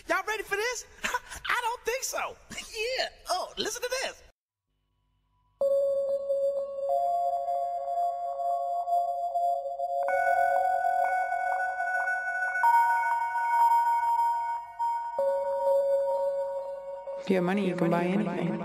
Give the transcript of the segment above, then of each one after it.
Y'all ready for this? I don't think so. Yeah. Oh, listen to this. If you have money, you can buy anything.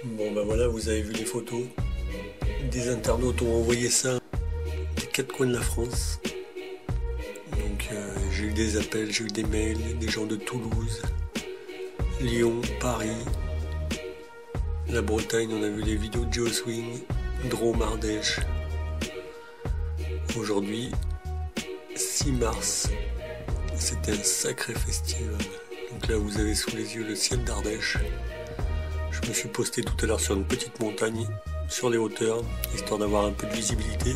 Bon ben voilà, vous avez vu les photos. Des internautes ont envoyé ça des quatre coins de la France. Donc j'ai eu des appels, j'ai eu des mails, des gens de Toulouse, Lyon, Paris, la Bretagne, on a vu les vidéos de Joe Swing, Drôme, Ardèche. Aujourd'hui, 6 mars, c'était un sacré festival. Donc là vous avez sous les yeux le ciel d'Ardèche. Je me suis posté tout à l'heure sur une petite montagne, sur les hauteurs, histoire d'avoir un peu de visibilité.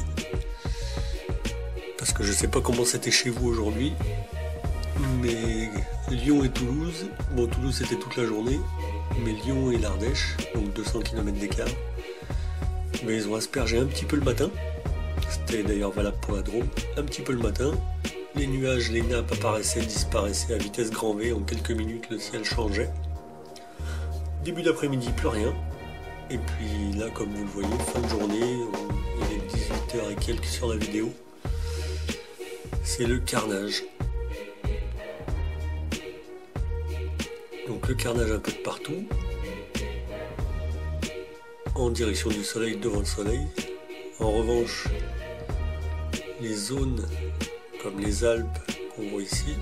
Parce que je sais pas comment c'était chez vous aujourd'hui, mais Lyon et Toulouse, bon Toulouse c'était toute la journée, mais Lyon et l'Ardèche, donc 200 km d'écart, mais ils ont aspergé un petit peu le matin. C'était d'ailleurs valable pour la Drôme, un petit peu le matin. Les nuages, les nappes apparaissaient, disparaissaient à vitesse grand V, en quelques minutes le ciel changeait. Début d'après-midi, plus rien. Et puis là, comme vous le voyez, fin de journée, il est 18h et quelques sur la vidéo. C'est le carnage. Donc le carnage un peu de partout. En direction du soleil, devant le soleil. En revanche, les zones comme les Alpes qu'on voit ici,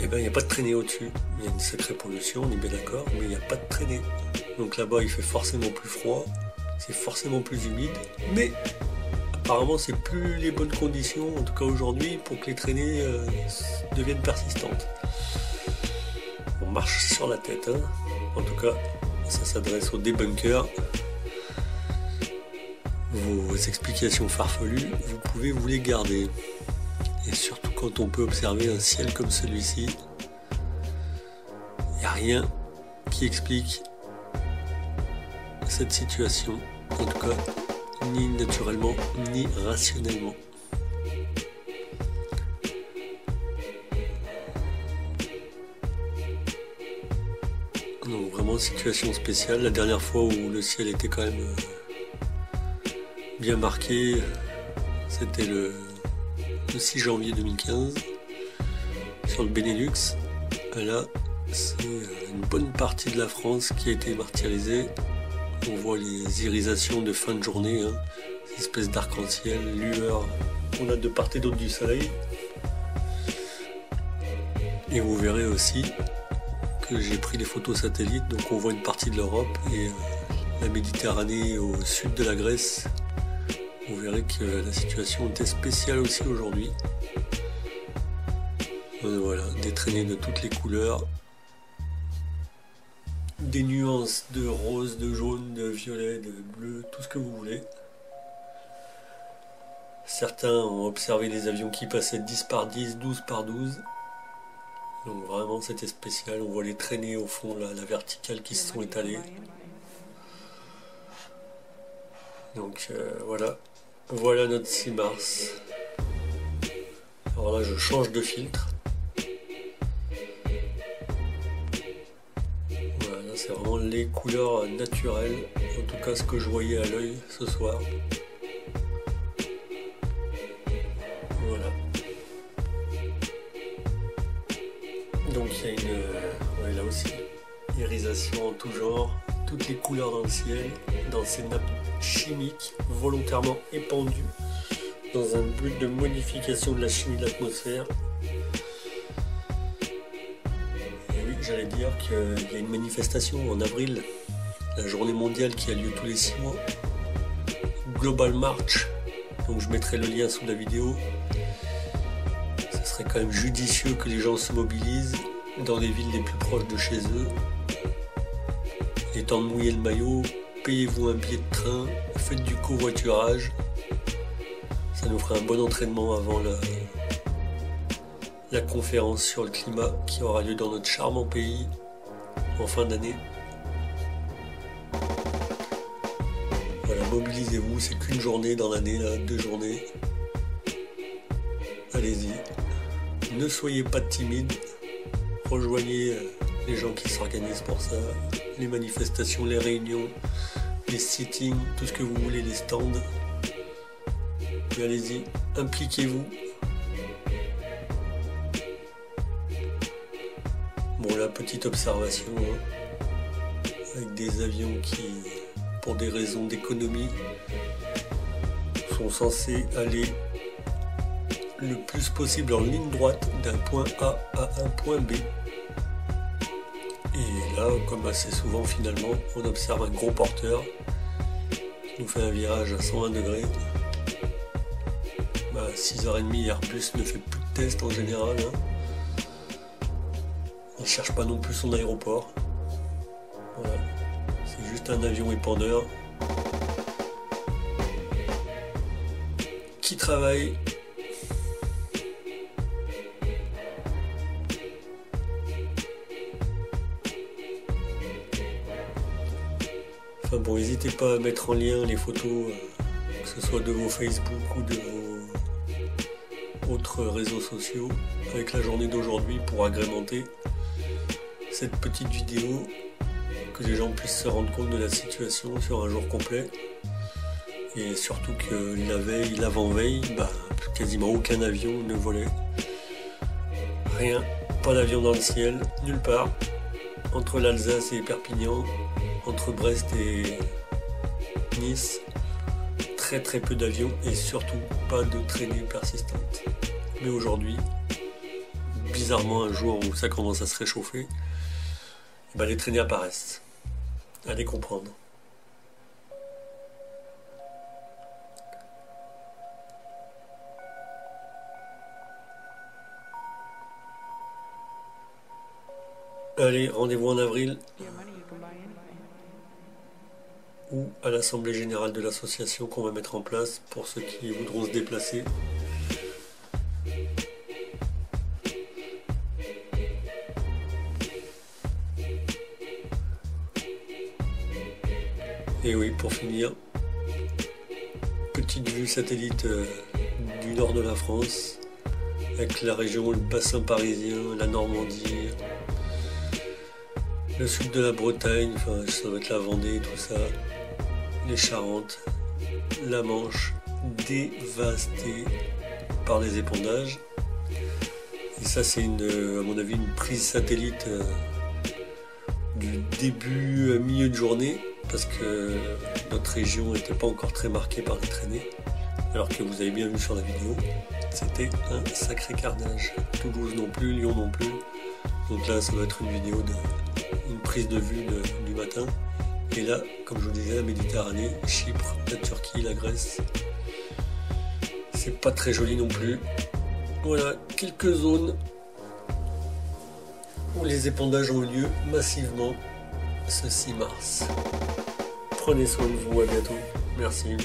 eh ben il n'y a pas de traînée au-dessus. Il y a une sacrée pollution, on est bien d'accord, mais il n'y a pas de traînée. Donc là-bas il fait forcément plus froid, c'est forcément plus humide, mais apparemment c'est plus les bonnes conditions, en tout cas aujourd'hui, pour que les traînées deviennent persistantes. On marche sur la tête, hein. En tout cas, ça s'adresse aux débunkers. Vos explications farfelues, vous pouvez vous les garder. Et surtout quand on peut observer un ciel comme celui-ci, il n'y a rien qui explique cette situation, en tout cas, ni naturellement, ni rationnellement. Donc vraiment situation spéciale. La dernière fois où le ciel était quand même bien marqué, c'était le 6 janvier 2015 sur le Benelux. Là, c'est une bonne partie de la France qui a été martyrisée. On voit les irisations de fin de journée, hein, ces espèces d'arc-en-ciel, lueurs. On a de part et d'autre du soleil. Et vous verrez aussi que j'ai pris les photos satellites, donc on voit une partie de l'Europe et la Méditerranée au sud de la Grèce. Vous verrez que la situation était spéciale aussi aujourd'hui. Voilà, des traînées de toutes les couleurs. Des nuances de rose, de jaune, de violet, de bleu, tout ce que vous voulez. Certains ont observé les avions qui passaient 10 par 10, 12 par 12. Donc vraiment c'était spécial. On voit les traînées au fond, là, la verticale qui se sont étalées. Donc voilà. Voilà notre 6 mars. Alors là je change de filtre. Voilà, c'est vraiment les couleurs naturelles. En tout cas ce que je voyais à l'œil ce soir. Voilà. Donc il y a une... ouais, là aussi, irisation en tout genre. Toutes les couleurs dans le ciel, dans ces nappes chimiques volontairement épandues dans un but de modification de la chimie de l'atmosphère. Et oui, j'allais dire qu'il y a une manifestation en avril, la journée mondiale qui a lieu tous les 6 mois, Global March, donc je mettrai le lien sous la vidéo. Ce serait quand même judicieux que les gens se mobilisent dans les villes les plus proches de chez eux. Il est temps de mouiller le maillot, payez-vous un billet de train, faites du covoiturage. Ça nous fera un bon entraînement la conférence sur le climat qui aura lieu dans notre charmant pays en fin d'année. Voilà, mobilisez-vous, c'est qu'une journée dans l'année, là, 2 journées. Allez-y, ne soyez pas timides, rejoignez les gens qui s'organisent pour ça, les manifestations, les réunions, les sittings, tout ce que vous voulez, les stands. Mais allez-y, impliquez-vous. Bon, la petite observation, avec des avions qui, pour des raisons d'économie, sont censés aller le plus possible en ligne droite d'un point A à un point B. Et là, comme assez souvent finalement, on observe un gros porteur qui nous fait un virage à 120 degrés. À 6h30, Airbus ne fait plus de tests en général. Il ne cherche pas non plus son aéroport. Voilà. C'est juste un avion épandeur qui travaille. Enfin bon, n'hésitez pas à mettre en lien les photos, que ce soit de vos Facebook ou de vos autres réseaux sociaux, avec la journée d'aujourd'hui pour agrémenter cette petite vidéo, que les gens puissent se rendre compte de la situation sur un jour complet. Et surtout que la veille, l'avant-veille, quasiment aucun avion ne volait. Rien, pas d'avion dans le ciel, nulle part. Entre l'Alsace et Perpignan, entre Brest et Nice, très très peu d'avions et surtout pas de traînées persistantes. Mais aujourd'hui, bizarrement un jour où ça commence à se réchauffer, les traînées apparaissent. Allez comprendre. Allez, rendez-vous en avril ou à l'assemblée générale de l'association qu'on va mettre en place pour ceux qui voudront se déplacer. Et oui, pour finir, petite vue satellite du nord de la France, avec la région, le bassin parisien, la Normandie, le sud de la Bretagne, enfin ça va être la Vendée, tout ça, les Charentes, la Manche, dévastée par les épandages. Et ça c'est à mon avis une prise satellite du début à milieu de journée, parce que notre région n'était pas encore très marquée par les traînées, alors que vous avez bien vu sur la vidéo, c'était un sacré carnage. Toulouse non plus, Lyon non plus. Donc là ça va être une vidéo une prise de vue du matin. Et là, comme je vous disais, la Méditerranée, Chypre, la Turquie, la Grèce, c'est pas très joli non plus. Voilà, quelques zones où les épandages ont eu lieu massivement ce 6 mars. Prenez soin de vous, à bientôt. Merci.